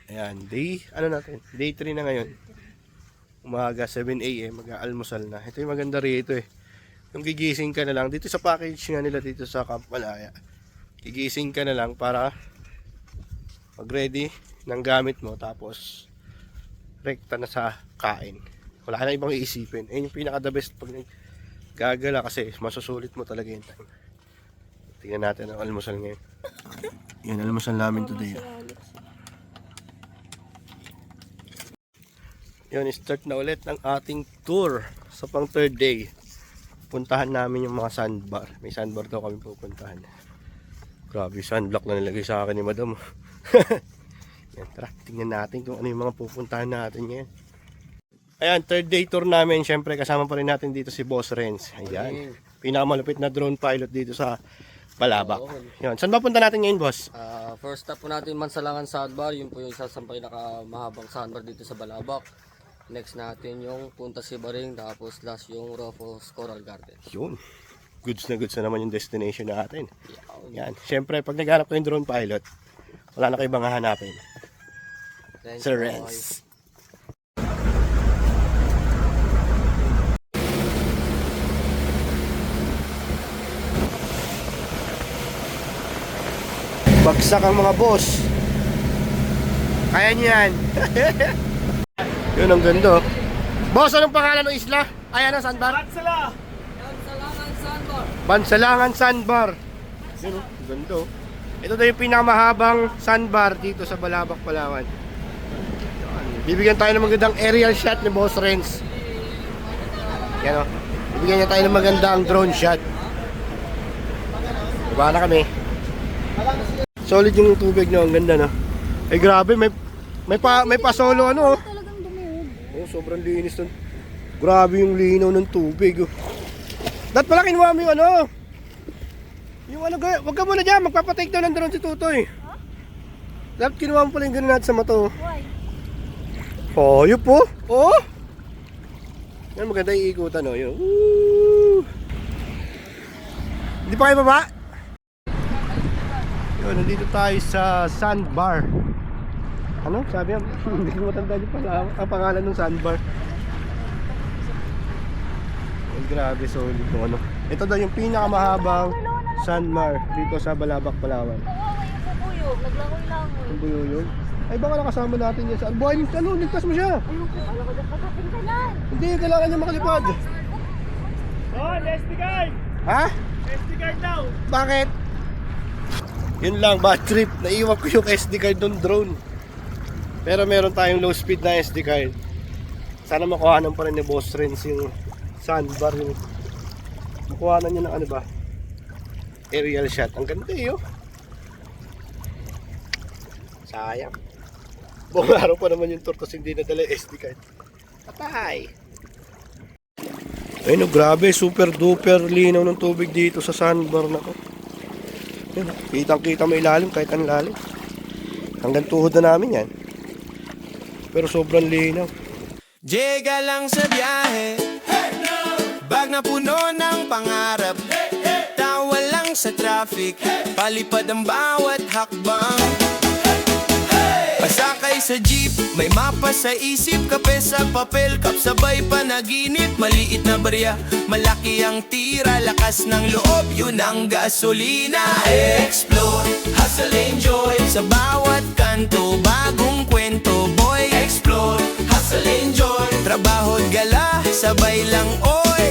Ayan, ano natin? Day 3 na ngayon. Umaga, 7 AM, mag-aalmusal na. Ito yung maganda rito eh. Yung gigising ka na lang, dito sa package nga nila dito sa Camp Malaya. Gigising ka na lang para mag-ready ng gamit mo, tapos rekta na sa kain. Wala ka na ibang iisipin. Ayun yung pinaka the best pag gagala kasi masusulit mo talaga yung time. Tingnan natin ang almusal ngayon. Yan, almusal namin today. Yun, start na ulit ng ating tour sa pang third day. Puntahan namin yung mga sandbar. May sandbar daw kami pupuntahan. Grabe, sunblock na nilagay sa akin ni madam. Yan, tara, tingnan natin kung ano yung mga pupuntahan natin ngayon. Ayan, third day tour namin. Siyempre, kasama pa rin natin dito si Boss Renz. Ayan, pinakamalupit na drone pilot dito sa Balabac. Yun, saan ba punta natin ngayon, boss? First stop po natin Mansalangan Sandbar. Yun po yung isa sa pinakamahabang sandbar dito sa Balabac. Next natin yung Punta Sibaring, tapos last yung Rufus Coral Garden. Yun, goods na naman yung destination natin. Yan, siyempre pag naghanap ko yung drone pilot, wala na kayo ibang hahanapin. Sir Renz. Bagsak ang mga boss. Kaya niyan. Yun ang ganda. Boss, anong pangalan ng isla? Ay, ano, sandbar? Mansalangan Sandbar. Bansalangan Sandbar. Yun, ang ganda. Ito daw yung pinakamahabang sandbar dito sa Balabac, Palawan. Bibigyan tayo ng magandang aerial shot ni Boss Renz. Yan o. Bibigyan niya tayo ng magandang drone shot. Diba na kami. Solid yung tubig, no? Ang ganda, no? Eh grabe, may pa solo ano, oh. Oh, sobrang linis nun. Grabe yung linaw ng tubig, oh. Dapat pala kinuha mo yung ano. Yung ano, wag ka muna dyan, magpapatake daw ng drone si Tutoy. Dapat kinuha mo pala yung gano'n natin sa mata, oh. Oh, yun po. Oh. Yan, maganda yung ikutan, oh. Yun. Woo. Hindi pa kayo baba? Yun, nandito tayo sa sandbar. Ano? Sabi yan, hindi ko matanda yung pangalan ng sandbar. Oh, grabe, solid yung ano. Ito daw yung pinakamahabang sandbar dito sa Balabac, Palawan. Yung naglangoy-langoy. Yung buyuyog. Ay, baka nakasama natin yan sa... Boy, ano, ligtas mo siya. Ayun ko, alam ko dyan, patating ka lang. Hindi, kailangan niya makalipad. Oh, SD card! Ha? SD card daw! Bakit? Yun lang, bad trip. Naiwan ko yung SD card ng drone. Pero meron tayong low speed na SD card. Sana makuhanan pa rin ni Boss Renz yung sandbar. Yung makuhanan niya ng ano ba? Aerial shot. Ang ganda eh, oh. Sayang. Buong araw pa naman yung tour, tapos hindi nadala yung SD card. Patay! Ayun, oh, grabe. Super duper linaw ng tubig dito sa sandbar na to. Yan, kitang-kita mo ilalim kahit ang lalim. Hanggang tuhod na namin yan. Pero sobrang linaw. Jega lang sa biyahe, bag na puno ng pangarap, tawa lang sa traffic, palipad ang bawat hakbang. Pasakay sa jeep, may mapa sa isip, kape sa papel, kap sabay panaginip. Maliit na barya, malaki ang tira, lakas ng loob, yun ang gasolina. Explore, hustle, enjoy, sa bawat kanto, bagong kwento. Boy, explore, hustle, enjoy, trabaho't gala, sabay lang oy.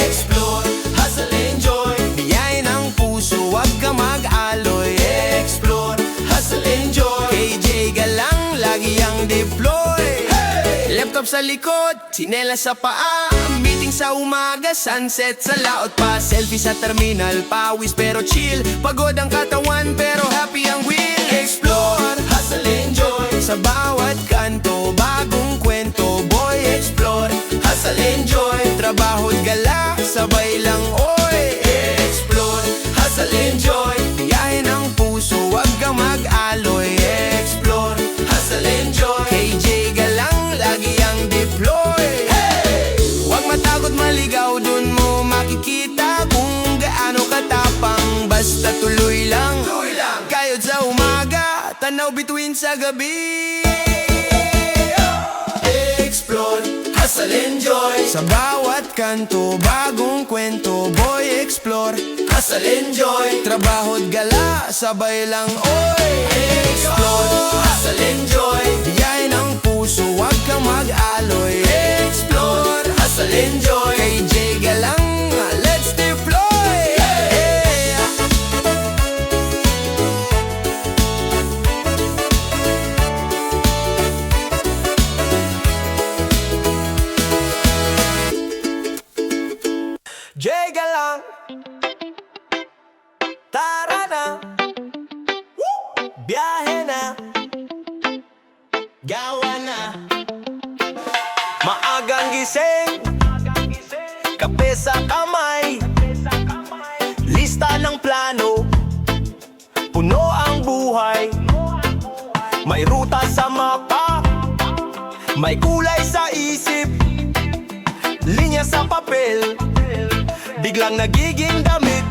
Explore, hustle, enjoy, biyay ng puso, wag ka mag-aloy. Explore, hustle, enjoy, KJ galang, lagi ang deploy. Laptop sa likod, tsinelas sa paa, meeting sa umaga, sunset sa laot pa. Selfie sa terminal, pawis pero chill, pagod ang katawan pero happy ang wheel. Explore, hustle, enjoy, sa bawat kanto, bagong kwento. Boy, explore, hustle, enjoy, trabaho't gala, sabay lang oy. Explore, hustle, enjoy, biyahe ng puso, wag kang mag-aloy. Explore, hustle, enjoy, KJ galang, lagi ang deploy. Wag matakot maligaw, dun mo makikita kung gaano katapang. Basta tuloy lang, kayod sa umaga, tanaw ilaw bituin sa gabi. Explore, hustle, enjoy. Sa bawat kanto, bagong kwento. Boy, explore, hustle, enjoy. Trabaho't gala, sabay lang, oy. Explore, hustle, enjoy. Biyay ng puso, wag kang mag-aloy. Explore, hustle, enjoy. Kay Jay Galang, let's deploy. Yeah. Jay Galang, tara na. Biyahe na, gawa na. Maagang gising, kape sa kamay, lista ng plano, puno ang buhay. May ruta sa mapa, may kulay sa isip, linya sa papel, biglang nagiging damit.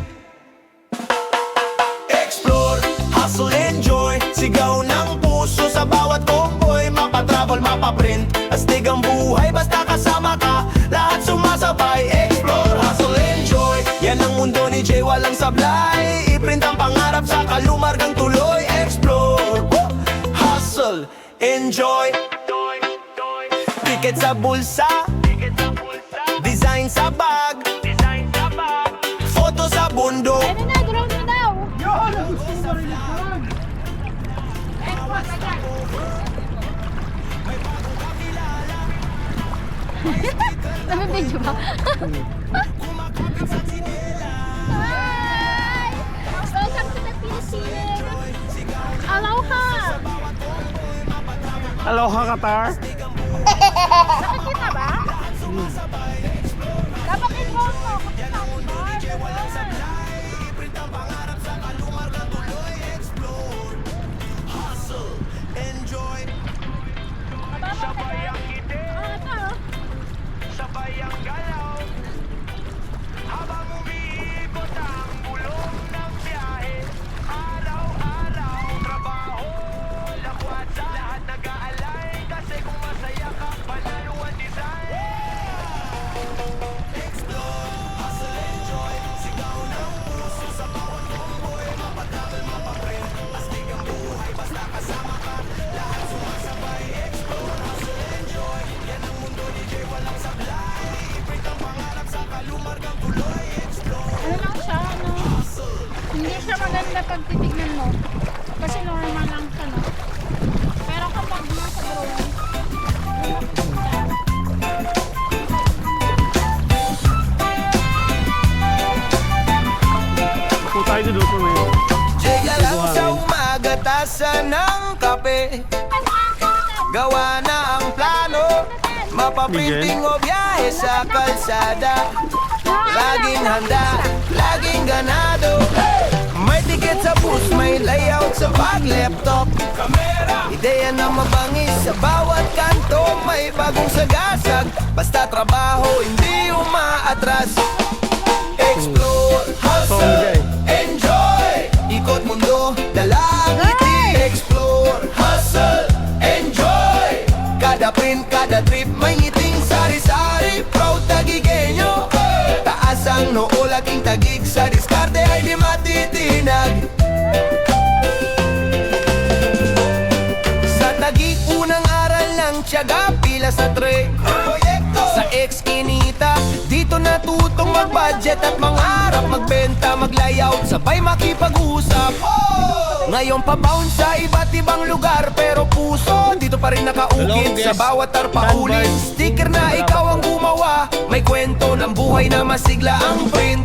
Explore, hustle, enjoy. Sigaw ng puso sa bawat convoy. Mapatravel, mapaprint, astig ang buhay. Basta kasama ka, lahat sumasabay. Explore, hustle, enjoy. Yan ang mundo ni Jay, walang sablay. I-print ang pangarap sa kalumargang tuloy. Explore, hustle, enjoy. Ticket sa bulsa, design sa bag, photo sa bundok. Ano na, ground na daw. Nabibidyo ba? Hi! Welcome to the Philippines! Aloha! Aloha, Qatar. Nakikita ba? Dapat i-phone mo. Sabay ang ngiti, sabay ang galaw. Habang umiikot ang gulong ng biyahe. Araw-araw, trabaho, lakwat sa lahat nag-aalay. Kasi kung masaya ka, panalo ang design. Explore, hustle, enjoy. Sigaw ng puso sa bawat convoy. Mapatravel, mapaprint, astig ang buhay. Basta kasama ka, lahat sumasabay. Explore, hustle, enjoy. Yan ang mundo ni Jay, walang sablay. I-print ang pangarap sa kalumargang tuloy. Explore. Ano lang siya, ano? Hindi siya maganda pag titignan mo. Kasi normal lang siya, no? Pero kapag nasa drone, Po tayo dito ngayon. Jay Galang sa umaga, tasa ng kape. Gawa na ang plano, mapaprinting o biyahe sa kalsada. Laging handa, laging ganado. May ticket sa bus, may layout sa bag, laptop. Ideya na mabangis sa bawat kanto. May bagong sagasag, basta trabaho, hindi umaatras. Explore, hustle, enjoy. Ikot mundo, dala ang ngiti. Explore, hustle, enjoy. Kada print, kada trip, may ngiting sari-sari. Proud tagigenyo, taas ang noo, laging tagig. Sa diskarte ay di matitinag. Sa tagig, unang aral ng tiyaga, pila sa tray. Sa ex-kinita, dito natutong mag-budget at mangarap. Magbenta, mag-layout, sabay makipag-usap. Ngayon pa-bound sa iba't ibang lugar, pero puso dito pa rin nakaukit sa bawat tarpaulin. Sticker na ikaw ang gumawa, may kwento ng buhay na masigla ang print.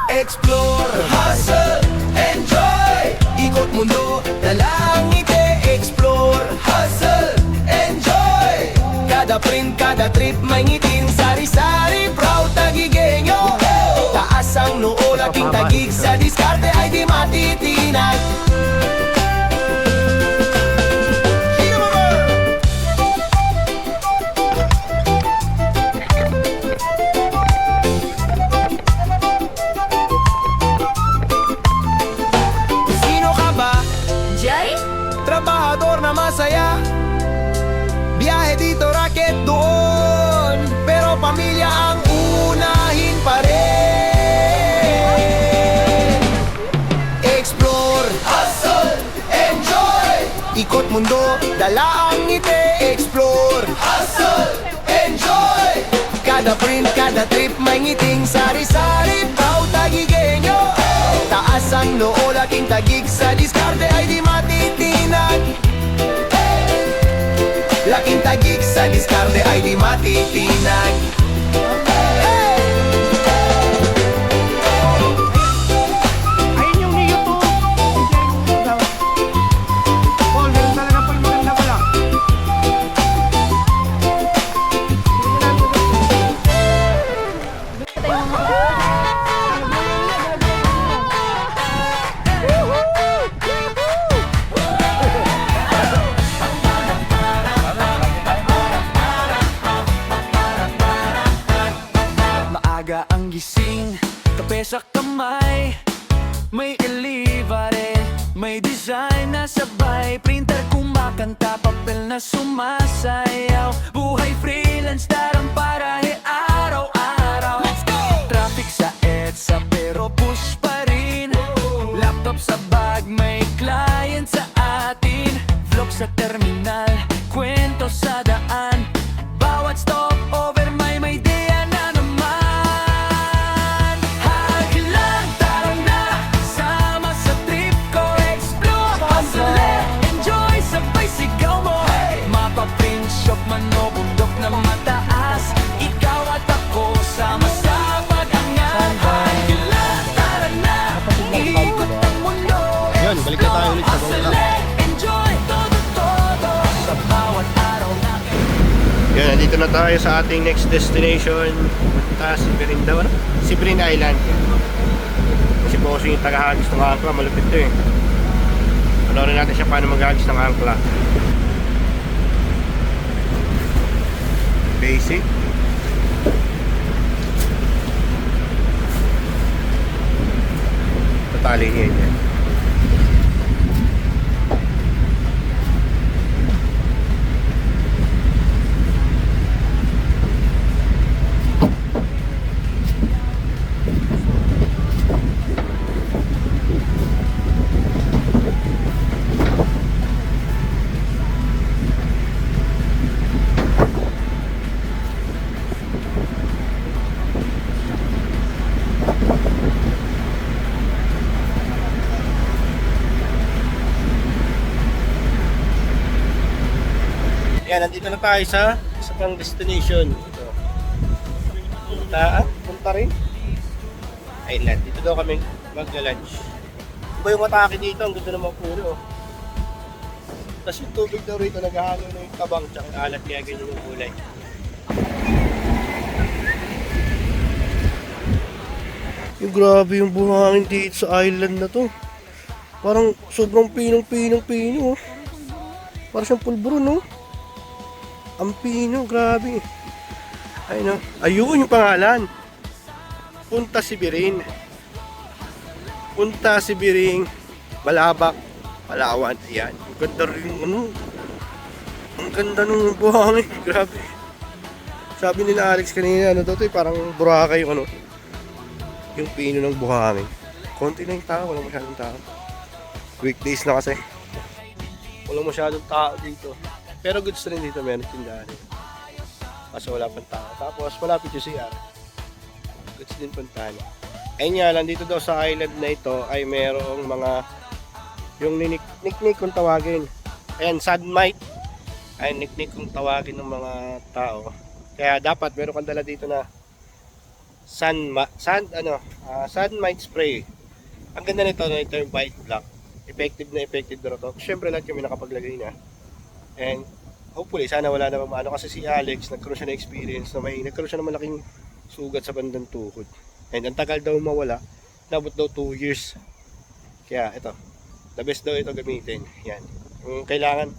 Explore, hustle, enjoy. Ikot mundo, dala ang ngiti. Explore, hustle, enjoy. Kada print, kada trip, may ngiting sari-sari. Proud tagigenyo, taas ang noo, laging tagig. Sa diskarte ay di matitinag. Biyahe dito, racket doon, pero pamilya ang unahin pa rin. Explore, hustle, enjoy. Ikot mundo, dala ang ngiti. Explore, hustle, enjoy. Kada print, kada trip, may ngiting sari-sari. Pau tagigenyo, taas ang noo, laking tagig sa diskarte ay di matitinag. Laking tagig sa diskarte ay di matitinag. Ayun yung niyo to. Paul, meron talaga Paul, maganda pala. Maaga ang gising, kape sa kamay. May ilibare, may design na sabay. Printer kumakanta, papel na sumasayaw. Buhay freelance, tarang parahe araw-araw. Traffic sa EDSA pero push pa rin. Laptop sa bag, may client sa atin. Vlog sa terminal, kwento sa daan. Bawat stopover may idea na naman. Haglang, tara na, sama sa trip ko. Explore, hustle, enjoy, sabay sigaw mo. Mapa-print shop man o bundok na mataas. Ikaw at ako, sama sa pag-angat. Haglang, tara na, ikot ang mundo. Yun, balik na tayo ulit sa Hustle, bangka. enjoy, todo-todo. Sa bawat araw na Yan, nandito na tayo sa ating next destination. Punta Siberin daw, ano? Siberin Island. Kasi po kasi yung tagahagis ng angkla, malupit to eh. Panoorin natin siya paano maghagis ng angkla. Basic. Tatali niya yan. Yan, nandito na tayo sa isa pang destination. Ito. Punta rin. Island. Dito daw kami magla-lunch. Iba yung atake dito, ang ganda naman puno. Tapos yung tubig daw rito, naghahalo na yung tabang tsaka alat, kaya ganyan yung kulay. Yung grabe yung buhangin dito sa island na to. Parang sobrang pinong-pinong-pino. Oh. Parang siyang pulburo, no? Ang pino, grabe. Ayun, ayun yung pangalan. Punta Siberin. Punta Siberin, Balabac, Palawan. Ayan. Ang ganda rin, ano. Ang ganda nung buhangin. Grabe. Sabi nila Alex kanina, ano daw to, parang Boracay yung ano. Yung pino ng buhangin. Konti na yung tao, walang masyadong tao. Weekdays na kasi. Walang masyadong tao dito. Pero goods rin dito, meron tindahan. Kasi wala pang tao. Tapos malapit yung CR. Goods din puntahan. Ayun nga lang, dito daw sa island na ito ay merong mga yung nickname kung tawagin. Ayan, sandmite. Ayun, nickname kung tawagin ng mga tao. Kaya dapat meron kang dala dito na sandmite spray. Ang ganda nito na ito yung white black. Effective na to. Siyempre lahat kami nakapaglagay na. And hopefully sana wala namang maano kasi si Alex nagkaroon siya ng experience na nagkaroon siya ng malaking sugat sa bandang tuhod. And ang tagal daw mawala. Nabot daw 2 years. Kaya ito. The best daw ito gamitin. Yan. Kung kailangan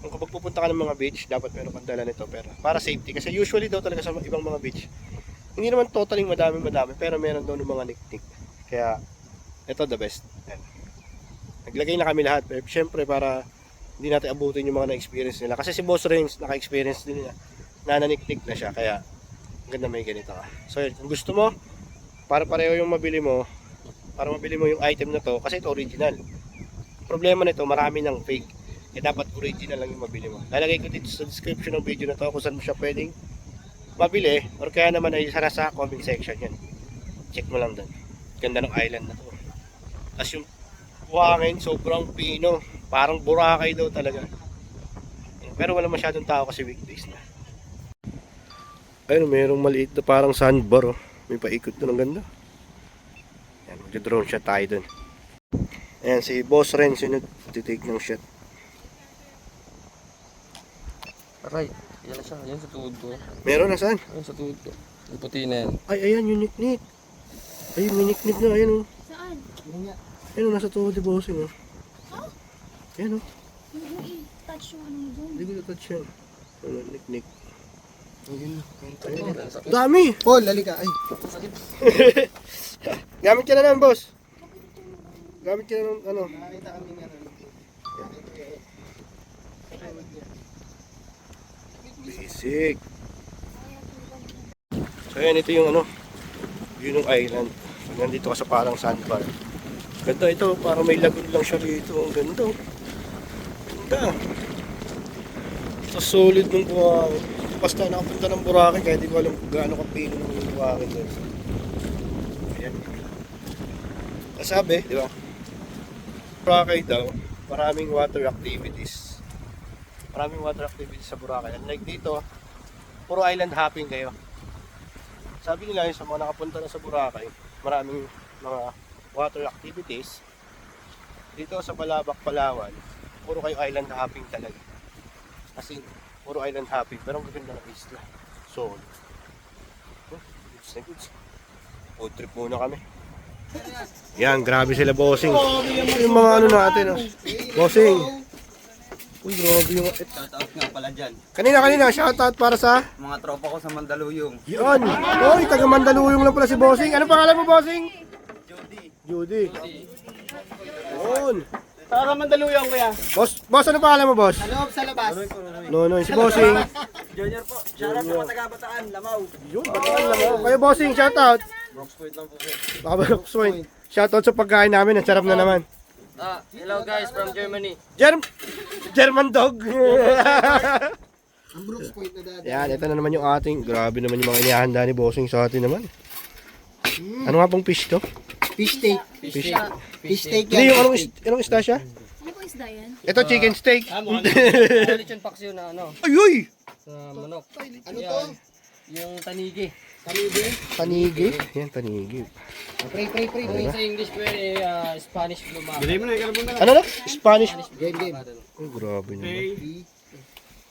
kung kapag pupunta ka ng mga beach, dapat meron kang dala nito para safety. Kasi usually daw talaga sa ibang mga beach, hindi naman totally madami pero meron daw ng mga nick. Kaya ito the best. Yan. Naglagay na kami lahat. Pero syempre para hindi natin abutin yung mga na-experience nila. Kasi si Boss Renz, naka-experience din niya. Nananiknik na siya, kaya ang ganda may ganito ka. So yun, kung gusto mo, para pareho yung mabili mo, para mabili mo yung item na to, kasi ito original. Problema nito, marami ng fake. Kaya dapat original lang yung mabili mo. Lalagay ko dito sa description ng video na to kung saan mo siya pwedeng mabili, or kaya naman ay sana sa comment section yan. Check mo lang doon. Ganda ng island na to. Tapos yung buhangin, sobrang pino. Parang Boracay daw talaga. Pero wala masyadong tao kasi weekdays na. Ayun, mayroong maliit na parang sandbar. Oh. May paikot doon, ang ganda. Ayan, mag-drone shot tayo doon. Ayan, si Boss Renz yung nag-take ng shot. Aray, yan na siya. Yan sa tuhod ko. Meron na saan? Yan sa tuhod ko. Yung puti na yan. Ay, ayan, yung niknik. Ayun, may niknik na, ayan oh. Saan? Ayun, nasa tuhod ni Bossing oh. Ayan oh. Touch yung ano doon. Hindi ko na-touch yan. Ano, niknik. Ayun. Sakit. Dami! Paul, halika. Ay, Gamit ka na lang, boss. Gamit ka na ng ano. nakakita kami nga nun. Basic. So yan, ito yung ano, view ng island. Pag nandito ka sa parang sandbar. Ganda ito, parang may lagoon lang siya rito. Ang ganda. Oh. Ganda. Sa solid ng buhangin. Basta nakapunta ng Boracay, kaya di ko alam kung gaano kapino ng buhangin doon. Ayan. Kasabi, di ba? Boracay daw, maraming water activities. Maraming water activities sa Boracay. Unlike dito, puro island hopping kayo. Sabi nila yun sa mga nakapunta na sa Boracay, maraming mga water activities. Dito sa Balabac, Palawan, puro kayo island hopping talaga. Kasi puro island hopping, pero ang ganda ng isla. So, goods na goods. Road trip muna kami. Yan, grabe sila, bossing. Yung mga ano natin, oh. Bossing. Uy, grabe yung... Shoutout nga pala dyan. Kanina, shoutout para sa... Mga tropa ko sa Mandaluyong. Yan! Uy, taga Mandaluyong lang pala si Bossing. Ano pangalan mo, Bossing? Judy. Yun. Para Mandaluyong, kuya. Boss, ano pangalan mo, boss? Loob sa labas. No, si Bossing. Junior po. Shoutout sa mga taga-Bataan, Lamaw. Yun, bataan lang ako. Kayo, Bossing, shoutout. Brooks Point lang po. Baka ba, Brooks Point. Shoutout sa pagkain namin, ang sarap na naman. Hello guys from Germany. German dog. Ang Brooks Point na dati. Yan, ito na naman yung ating, grabe naman yung mga inihanda ni Bossing sa atin naman. Ano nga pong fish to? Fish steak. Fish. Fish steak Hindi, yan. yung anong isda siya? Ano po isda yan? Ito, chicken steak. Lechon paksiw na ano, Ay! sa manok. Ano to? Yung tanigi. Tanigi. Yan, tanigi. Pray. Yung sa English po yun, Spanish blue mamba. Ano na? Spanish. Game. Ay, grabe naman.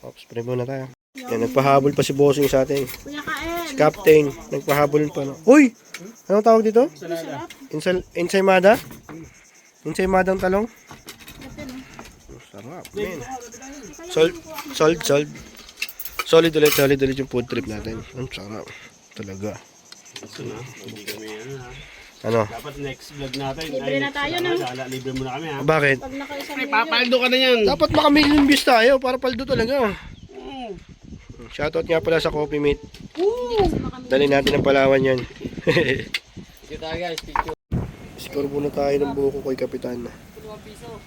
Ops, spray muna tayo. Yan, nagpahabol pa si Bossing sa atin. Kuya Kaen. Si Captain, nagpahabol pa. Uy! Anong tawag dito? Ensaymada? Ensaymadang talong? Sarap, man. Solid. Solid ulit yung food trip natin. Ang sarap. Talaga. Ano? Dapat next vlog natin. Libre na tayo, no? Libre mo na kami ha. Bakit? Pag naka-isang milyon. Papaldo ka na yan. Dapat makamillion views tayo para paldo talaga. Shoutout nga pala sa Coffee Mate. Dali natin ang Palawan yan. Sige tayo guys, picture. Score muna tayo ng buko kay Kapitan. 1 piso.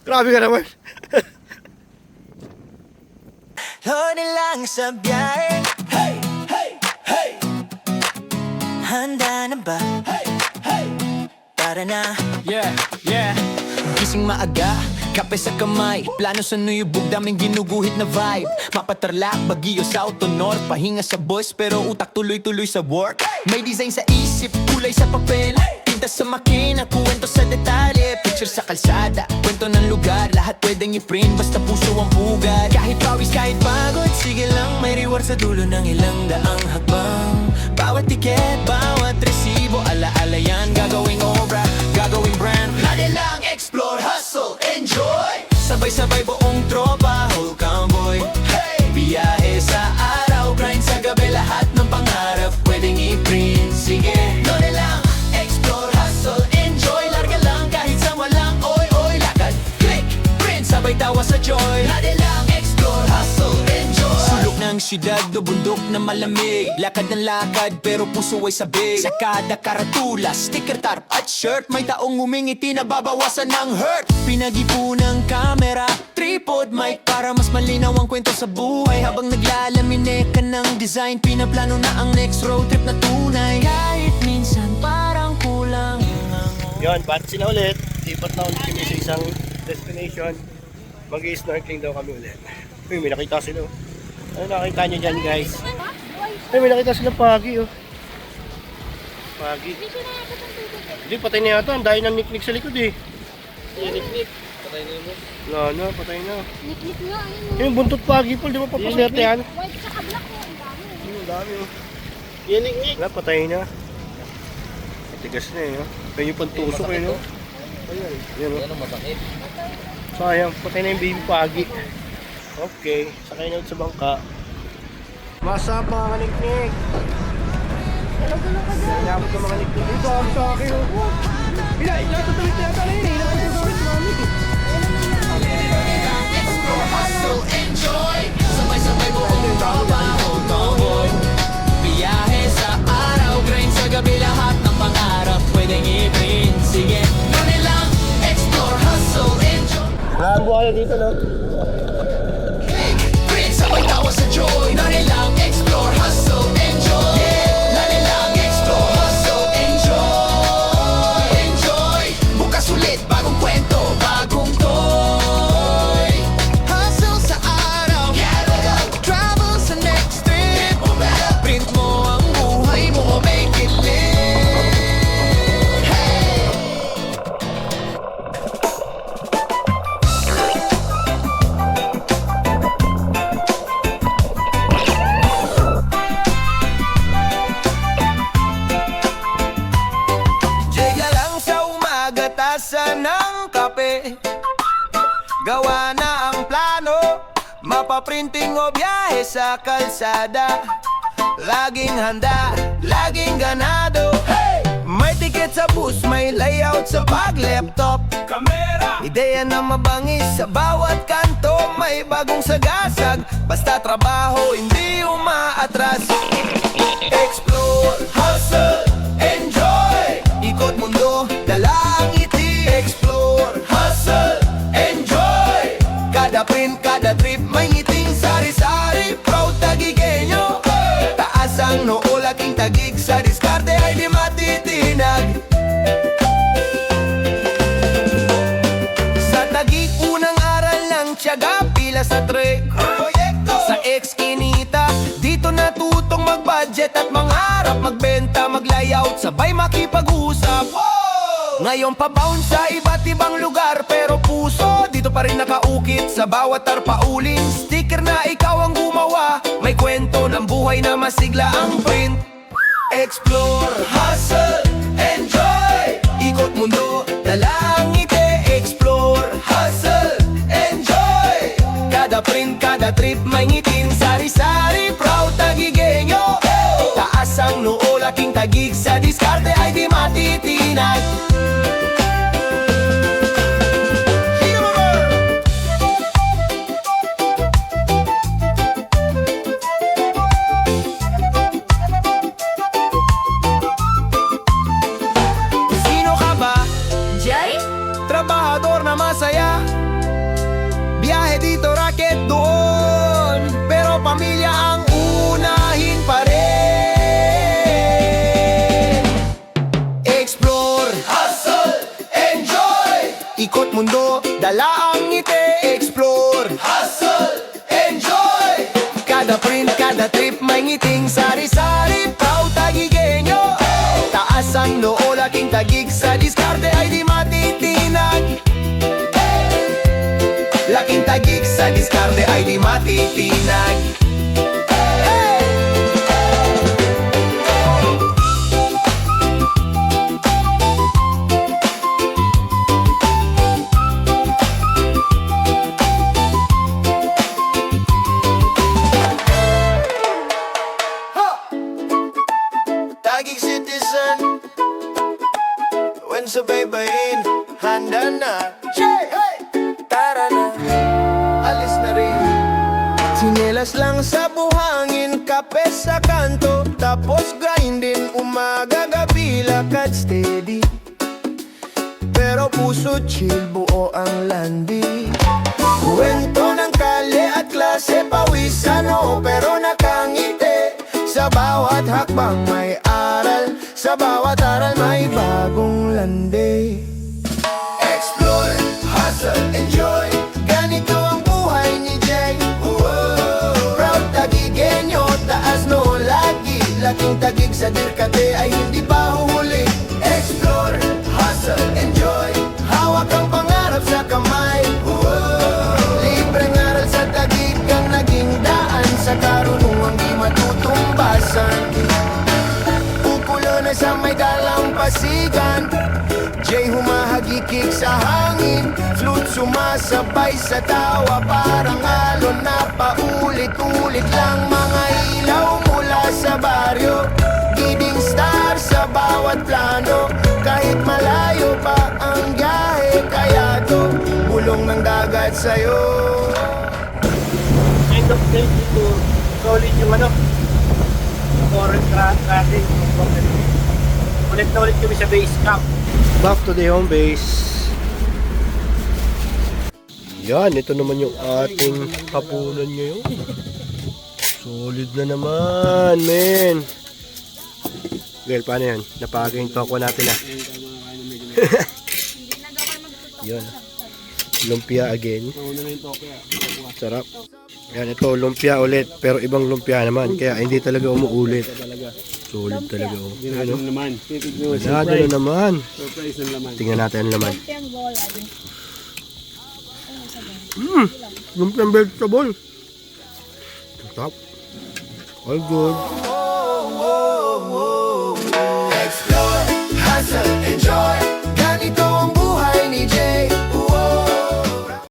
Grabe ka naman. Lodi lang sa biyahe. Hey, hey, hey. Handa na ba? Hey, hey. Tara na. Yeah. Gising maaga, kape sa kamay. Plano sa nuyubog, daming ginuguhit na vibe. Mapatarlak, Baguio, South to North. Pahinga sa boss, pero utak tuloy-tuloy sa work. May design sa isip, kulay sa papel. Tinta sa makina, kuwento sa detalye. Picture sa kalsada, kwento ng lugar. Lahat pwedeng i-print, basta puso ang pugad. Kahit pawis, kahit pagod, sige lang. May reward sa dulo ng ilang daang hakbang. Bawat tiket, bawat resibo, alaala yan. Gagawing obra, gagawing brand. Lagi lang explore, hustle, enjoy. Sabay-sabay buong tropa, whole convoy. Hey! Biyahe sa araw, grind sa gabi. Lahat ng pangarap pwedeng i-print. Sige, lode lang, explore, hustle, enjoy. Larga lang kahit sa walang oy-oy. Lakad, click, print, Siyudad o bundok na malamig, lakad ng lakad pero puso ay sabik. Sa kada karatula, sticker, tarp at shirt, may taong humingiti na babawasan ng hurt. Pinag-ipunang camera, tripod, mic para mas malinaw ang kwento sa buhay. Habang naglalamine ka ng design, pinaplano na ang next road trip na tunay. Kahit minsan parang kulang. Yun, batsi na ulit. Lipat na ulit kami sa isang destination. Mag-i-snorkeling daw kami ulit. Uy, may nakita sila. Ano nakita nyo dyan, guys? Ay, may nakita sila pagi, oh. Pagi. Hindi, patay na yata. Ang dahil ng niknik sa likod, eh. Niknik. Patay na yun. Wala na, patay na. Niknik nga, ayun. Yung buntot pagi, Paul. Di ba papaswerte yan? White sa black mo, ang dami. Ang dami, oh. Yan, Nick. Wala, patay na. Matigas na, eh, oh. Kaya yung pantusok, eh, no? Ayan, yan, oh. Yan ang masakit. Sayang, patay na yung baby pagi. Okay, sakay na ulit sa bangka. Masap mga kaniknik. Galaw-galaw ka dyan. Inabot ng mga kaniknik. Ito ang sa akin. Bila, itatutawid na yata na yun. Itatutawid na mami. Hustle, enjoy, sabay-sabay buong trabaho, toboy. Biyahe sa araw, grind sa gabi, lahat ng pangarap pwedeng i-print. Sige, gano'n lang, explore, hustle, enjoy. Nakabuha kayo dito, no? Print, sabay tawa sa joy. Gano'n lang, explore, hustle, enjoy. Gano'n lang, explore, hustle, enjoy. Enjoy, bukas ulit, bagong kwento, bagong toy. Hustle sa araw, travel sa next trip. Print mo ang buhay mo, make it live. Hey! Diya lang sa umaga, tasa ng kape. Gawa na ang plano, mapaprinting o biyahe sa kalsada. Laging handa, laging ganado. May ticket sa bus, may layout sa pag-laptop. Kamera, ideya na mabangis sa bawat kanto. May bagong sagasag, basta trabaho, hindi umaatras. Explore, hustle, enjoy. Ikot mundo, dala ang ngiti. Explore, hustle, enjoy. Kada print, kada trip, may ngiting sari-sari. Proud tagigenyo. Taas ang noo, laking tagig sa diskarte ay di matitinag. Sa tagig, unang aral ng tiyaga, pila sa trek. Sa ex-inita, dito natutong mag-budget at mangarap. Magbenta, mag-layout, sabay makipag-usap. Ngayon pa-bound sa iba't ibang lugar, pero puso dito pa rin nakaukit sa bawat tarpaulin. Sticker na ikaw ang gumawa, may kwento ng buhay na masigla ang print. Explore, hustle, enjoy. Ikot mundo, dala ang ngiti. Explore, hustle, enjoy. Kada print, kada trip, may ngitin. Sari-sari, proud tagigenyo. Taas ang noo, laking tagig sa diskarte ay di matitinag. Sino ka ba? Jay? Trabahador na masaya. Biyahe dito, racket doon. Pero pamilya ang unahin pa rin. Explore, hustle, enjoy. Ikot mundo, dala ang ngiti. Explore, hustle, enjoy. Kada print, kada trip, may ngiting sari-sari. Proud tagigenyo. Taas ang noo, laking tagig sa diskarte ay di matitinag. Laking tagig sa diskarte ay di matitinag. Tagig citizen, when sa baybayin, handa na. Tara na, alis na rin. Sinelas lang sa buhangin. kape sa kanto, tapos grinding umaga gabi, lakad steady. Pero puso chill, buo ang landi. Kwento ng kale at klase, pawisan o pero nakangiti. Sa bawat hakbang may aral, sa bawat aral may bagong landi. Explore, hustle, enjoy, ganito ang buhay ni Jay. Proud tagigenyo, taas no lagi, laking tagig sa dirkate ay hindi pa huhuli. Explore, hustle, enjoy, hawak ang pangarap sa kamay. Libreng aral sa tagig ang naging daan, sa karunungang di matutumbasan. Pupulo na sa may dalampasigan, Jay humahagikik sa hangin, flute sumasabay sa tawa, parang alon na paulit-ulit lang. Mga ilaw mula sa baryo, giving star sa bawat plano. Kahit malayo pa ang biyahe, kaya to bulong ng dagat sa'yo. End of day dito, solid yung ano, foreign traffic. Ulit na ulit kami sa base camp. Back to the home base. Yan, ito naman yung ating hapunan ngayon. Solid na naman, men. Girl, paano yan? Napaga yung toko natin ah. Yan. Lumpia again. Sarap. Yan, ito lumpia ulit. Pero ibang lumpia naman. Kaya hindi talaga umuulit. Solid talaga. Oh. Ginado na naman. Ginado na naman. Surprise ang laman. Tingnan natin ang laman. Yung bola. Lumpiang vegetable. Top. All good.